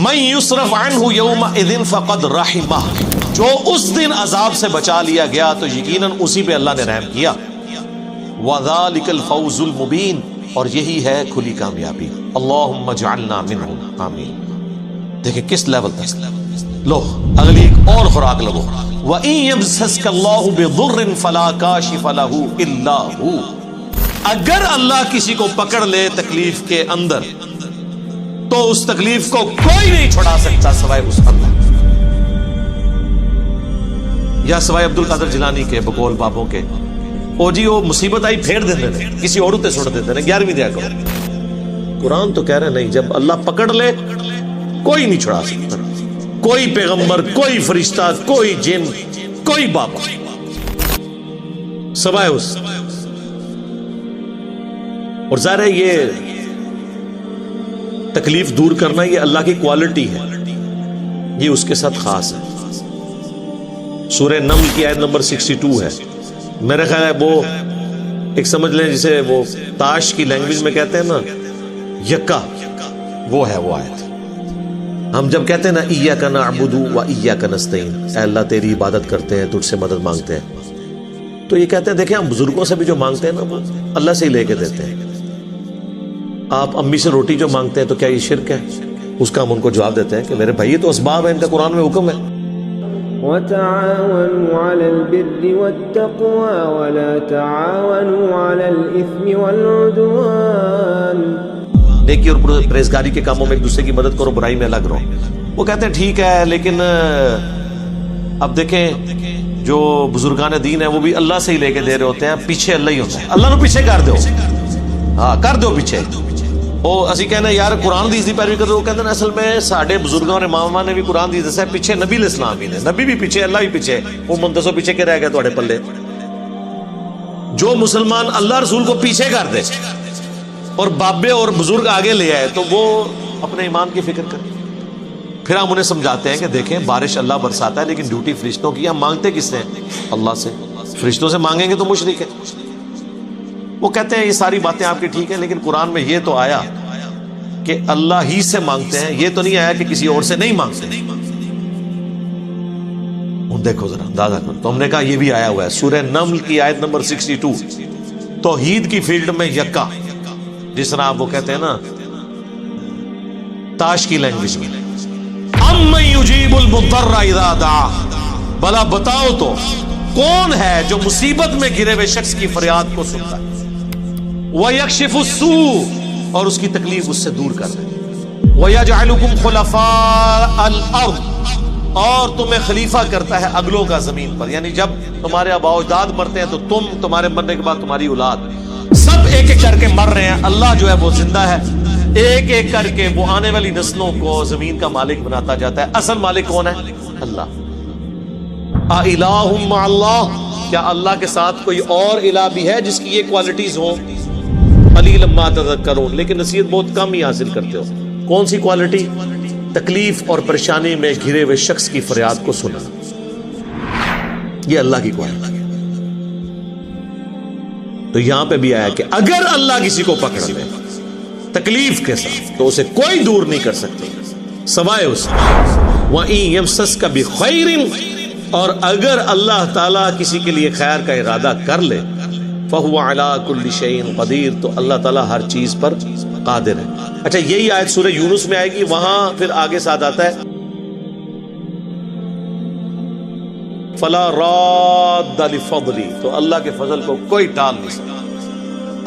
من یصرف عنہ یومئذ فقد رحمہ، جو اس دن عذاب سے بچا لیا گیا تو یقیناً اسی پہ اللہ نے رحم کیا. وذالک الفوز المبین، اور یہی ہے کھلی کامیابی. اللہم اجعلنا منہم، آمین. دیکھیں کس لیول تک. لو اگلی ایک اور خوراک لگو. وَإِن يَمْسَسْكَ اللَّهُ بِضُرٍّ فَلَا كَاشِفَ لَهُ إِلَّا هُوَ، اگر اللہ کسی کو پکڑ لے تکلیف کے اندر تو اس تکلیف کو کوئی نہیں چھڑا سکتا سوائے اس اللہ، یا سوائے عبد القادر جیلانی کے بقول بابوں کے. او جی وہ مصیبت آئی پھیر دیتے ہیں، کسی اور تے سٹ دیتے ہیں، 11ویں دیا کرو. قرآن تو کہہ رہے نہیں، جب اللہ پکڑ لے کوئی نہیں چھڑا سکتا، کوئی پیغمبر، کوئی فرشتہ، کوئی جن، کوئی بابا، سوائے اس. اور ظاہر ہے یہ تکلیف دور کرنا یہ اللہ کی کوالٹی ہے، یہ اس کے ساتھ خاص ہے. سورہ نمل کی آیت نمبر 62 ہے. میرے خیال ہے وہ ایک سمجھ لیں جسے وہ تاش کی لینگویج میں کہتے ہیں نا یکا، وہ ہے وہ آیت. ہم جب کہتے ہیں نا ایاک نعبد و ایاک نستعین، اے اللہ تیری عبادت کرتے ہیں، تجھ سے مدد مانگتے ہیں، تو یہ کہتے ہیں دیکھیں ہم بزرگوں سے بھی جو مانگتے ہیں نا وہ اللہ سے ہی لے کے دیتے ہیں. آپ امی سے روٹی جو مانگتے ہیں تو کیا یہ شرک ہے؟ اس کا ہم ان کو جواب دیتے ہیں کہ میرے بھائی یہ تو اسباب ہے، ان کا قرآن میں حکم ہے. وَتَعَاوَنُوا عَلَى الْبِرِّ وَالتَّقْوَى وَلَا تَعَاوَنُوا عَلَى الْإِثْمِ وَالْعُدْوَانِ. نیکی اور پرہیزگاری کے کاموں میں ایک دوسرے کی مدد کرو، برائی میں الگ رہو. وہ کہتے ہیں ٹھیک ہے، لیکن اب دیکھیں جو بزرگان دین ہیں وہ بھی اللہ سے ہی لے کے دے رہے ہوتے ہیں، پیچھے اللہ ہی ہوتا ہے. اللہ نو پیچھے کر دو، ہاں کر دو پیچھے. وہ اسی کہنا یار قرآن دی پیروی کر دو. وہ کہتے ہیں اصل میں ساڈے بزرگوں اور اماماں نے بھی قرآن دی دسا ہے، پیچھے نبی علیہ السلام بھی نے، نبی بھی پیچھے، اللہ بھی پیچھے. وہ منتصو پیچھے کے رہ گئے تھوڑے پلے. جو مسلمان اللہ رسول کو پیچھے کر دے اور بابے اور بزرگ آگے لے آئے تو وہ اپنے ایمان کی فکر کرے. پھر ہم انہیں سمجھاتے ہیں کہ دیکھیں بارش اللہ برساتا ہے لیکن ڈیوٹی فرشتوں کی. ہم مانگتے کس سے ہیں؟ اللہ سے. فرشتوں سے مانگیں گے تو مشرک ہے. وہ کہتے ہیں یہ ساری باتیں آپ کی ٹھیک ہیں، لیکن قرآن میں یہ تو آیا کہ اللہ ہی سے مانگتے ہیں، یہ تو نہیں آیا کہ کسی اور سے نہیں مانگتے. دیکھو ذرا اندازہ کرو. تو ہم نے کہا یہ بھی آیا ہوا ہے سورہ نمل کی آیت نمبر 62، توحید کی فیلڈ میں یکا، جس طرح آپ وہ کہتے ہیں نا تاش کی لینگویج میں، اَمَّن يُجِيبُ الْمُضْطَرَّ إِذَا دَعَاهُ، بھلا بتاؤ تو کون ہے جو مصیبت میں گرے ہوئے شخص کی فریاد کو سنتا ہے، وَيَكْشِفُ السُّوءَ، اور اس کی تکلیف اس سے دور کر دے، وَيَجْعَلُكُمْ خُلَفَاءَ الْأَرْضِ، اور تمہیں خلیفہ کرتا ہے اگلوں کا زمین پر. یعنی جب تمہارے آباء و اجداد مرتے ہیں تو تمہارے مرنے کے بعد تمہاری اولاد سب ایک ایک کر کے مر رہے ہیں. اللہ جو ہے وہ زندہ ہے، ایک ایک کر کے وہ آنے والی نسلوں کو زمین کا مالک بناتا جاتا ہے. اصل مالک کون ہے؟ اللہ. اِلَٰهٌ مَّعَ اللَّهِ، کیا اللہ کے ساتھ کوئی اور الہ بھی ہے جس کی یہ کوالٹیز ہوں؟ قَلِيلًا مَّا تَذَكَّرُونَ، لیکن نصیحت بہت کم ہی حاصل کرتے ہو. کون سی کوالٹی؟ تکلیف اور پریشانی میں گھرے ہوئے شخص کی فریاد کو سننا، یہ اللہ کی کوالٹی. تو یہاں پہ بھی آیا کہ اگر اللہ کسی کو پکڑ لے تکلیف کے ساتھ تو اسے کوئی دور نہیں کر سکتے سوائے اس. وَإِن يَمْسَسْكَ بِخَيْرٍ، اور اگر اللہ تعالیٰ کسی کے لیے خیر کا ارادہ کر لے، فَهُوَ عَلَىٰ كُلِّ شَيْءٍ قَدِيرٌ، تو اللہ تعالیٰ ہر چیز پر قادر ہے. اچھا یہی آیت سورہ یونس میں آئے گی، وہاں پھر آگے ساتھ آتا ہے فَلَا رَادَّ لِفَضْلِهِ، تو اللہ کے فضل کو کوئی ٹال نہیں سکتا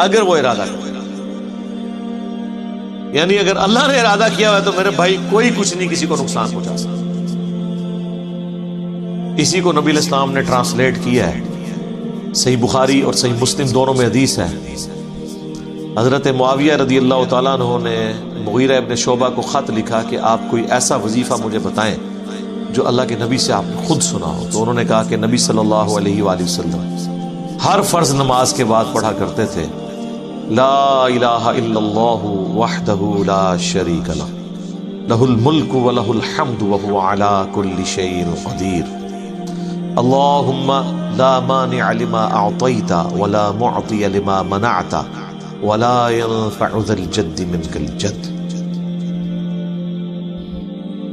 اگر وہ ارادہ کرے. یعنی اگر اللہ نے ارادہ کیا ہوا تو میرے بھائی کوئی کچھ نہیں کسی کو نقصان پہنچا سکتا. اسی کو نبی علیہ السلام نے ٹرانسلیٹ کیا ہے. صحیح بخاری اور صحیح مسلم دونوں میں حدیث ہے. حضرت معاویہ رضی اللہ تعالیٰ عنہ نے مغیرہ ابن شعبہ کو خط لکھا کہ آپ کوئی ایسا وظیفہ مجھے بتائیں جو اللہ کے نبی سے آپ نے خود سنا ہو. تو انہوں نے کہا کہ نبی صلی اللہ علیہ وآلہ وسلم ہر فرض نماز کے بعد پڑھا کرتے تھے لا الہ الا اللہ وحدہ لا شریک لہ لہ الملک ولہ الحمد وہو علی کل شیء قدیر اللہم لا مانع لما اعطیت ولا معطی لما منعت ولا ينفع ذا الجد منك الجد.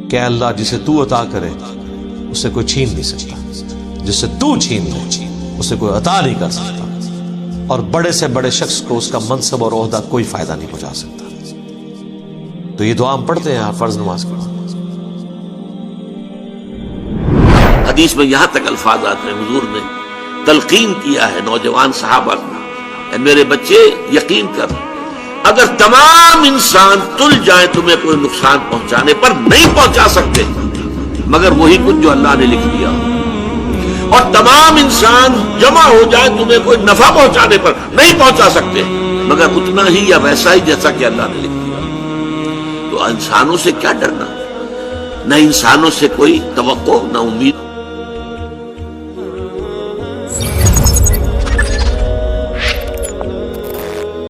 کہ اللہ جسے تو عطا کرے اسے کوئی چھین نہیں سکتا، جسے تو چھین لے اسے کوئی عطا نہیں کر سکتا، اور بڑے سے بڑے شخص کو اس کا منصب اور عہدہ کوئی فائدہ نہیں پہنچا سکتا۔ تو یہ دعا ہم پڑھتے ہیں فرض نماز کے بعد۔ حدیث میں یہاں تک الفاظات میں حضور نے تلقین کیا ہے نوجوان صحابہ کو، اے میرے بچے یقین کر، اگر تمام انسان تل جائیں تمہیں کوئی نقصان پہنچانے پر نہیں پہنچا سکتے مگر وہی کچھ جو اللہ نے لکھ دیا، اور تمام انسان جمع ہو جائے تمہیں کوئی نفع پہنچانے پر نہیں پہنچا سکتے مگر اتنا ہی یا ویسا ہی جیسا کہ اللہ نے لکھ دیا۔ تو انسانوں سے کیا ڈرنا، نہ انسانوں سے کوئی توقع نہ امید۔